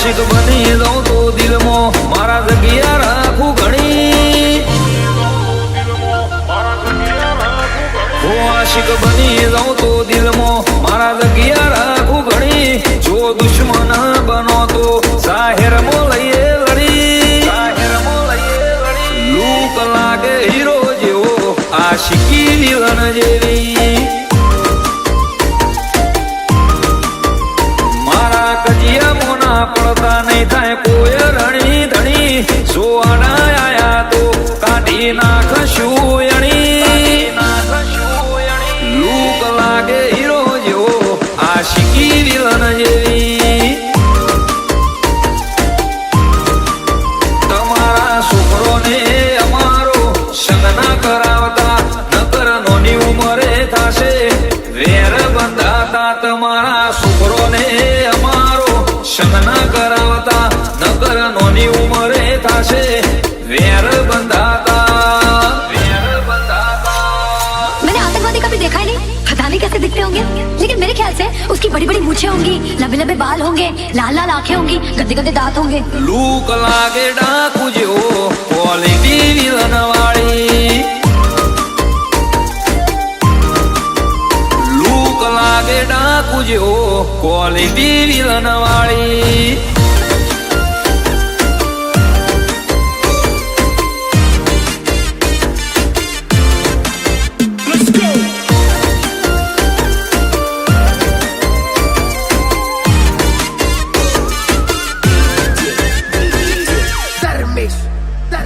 આશિક બની જાઉં તો દિલમાં મારા જગ્યા રાખું ઘણી આશિક બની જાઉં તો દિલમાં મારા જગ્યા રાખું ઘણી જો દુશ્મન બનો તો જાહેરમાં લઈએ લડી લૂક લાગે હીરો જેવો આશિકી વિલન જેવી મારા કજિયા મોના પડતા નહીં થાય કોઈ રણી ધણી જો આડા આયા તો કાઢી નાખશું લૂક લાગે હીરો જેવો આશિકી વિલન જેવી તમારા છોકરોને અમારો સંગ ના કરાવતા નકર નોની ઉંમરે થશે વેર બંધાતા તમારા છોકરોને અમારો સંગ ના કરાવતા નકર નોની ઉંમરે થશે વેર બંધાતા देखा ही नहीं, पता नहीं कैसे दिखते होंगे, लेकिन मेरे ख्याल से उसकी बड़ी बड़ी मूछें होंगी, लंबे लंबे बाल होंगे, लाल लाल आंखें होंगी, गंदे गंदे दांत होंगे। लूक लागे डाकू जो क्वालिटी विलन वाली लूक लागे डाकू जो क्वालिटी विलन वाली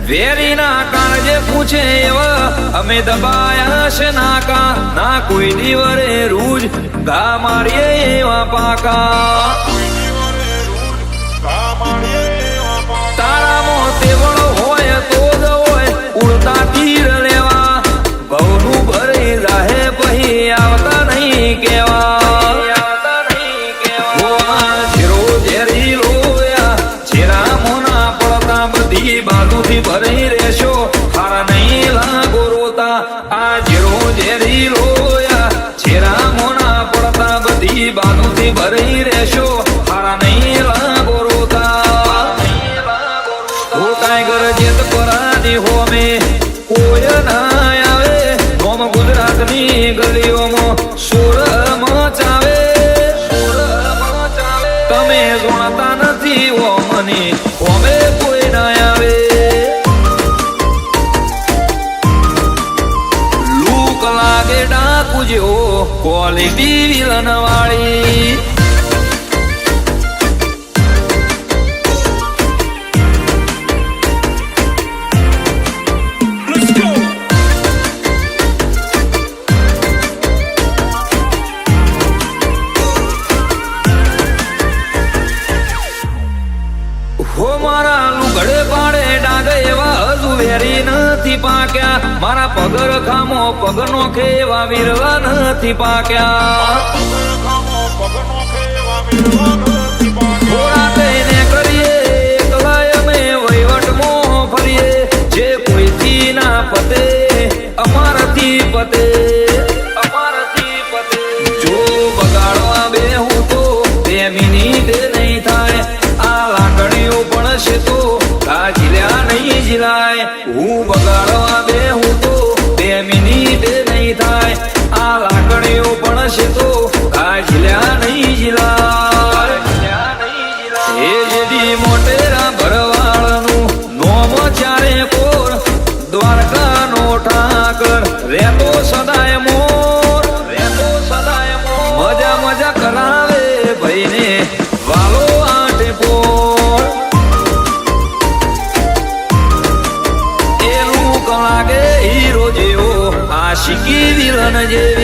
વેરી ના કાળજે પૂછે એવા અમે દબાયા છે નાકા ના કોઈ દિવરે રૂજ ગા મારીએ એવા પાકા તારા મોતે વળો હોય તો જ હોય ઉડતા તીર લેવા ભવનું ભરી જાહે પછી આવતા નહીં કેવા બાજુથી ભરી રહેશો હારા નહીં લાગો રોતા આ જેરો ઝેરી લોયા છેરા મોના પડતા બધી બાજુથી ભરી રહેશો હારા નહીં લાગો રોતા હો ટાઈગર જેત પરાની હોમે કોઈ ના આવે હોમ ગુજરાતની ગલીઓમાં સુર મચાવે તમે જોણતા નથી ઓમની હોમે કોઈ ના આવે લૂક લાગે ડાકુ જેવો ક્વોલિટી વિલન વાળી હો મારા લુગડે પાડે ડાગ એવા હજુ વેરી નથી પાક્યા મારા પગર ખામો પગનો ખેવા વીરવા નથી પાક્યા રાતે ને કરીએ એકલા અમે વહીવટમાં ફરીએ જે કોઈથી ના પતે અમારાથી પતે જો બગાડવા બેહું તો 2 મિનિટે નહીં થાય આ લાકડીઓ પણ છે તો ગાજિલ્યા નહીં જીલાય હું બગાડવા બેહું તો 2 મિનિટે નહીં થાય આ લાકડીઓ પણ છે તો ગાજિલ્યા નહીં જીલાય એ જેડી મોટેરા ભરવાળનું નોમ ચારે કોર દ્વારકાનો ઠાકર રહેતો સદાય મોર મજા મજા કરાવે ભાઈને વાલો આઠે પોર એ લૂક લાગે હીરો જેવો આશિકી વિલન જેવી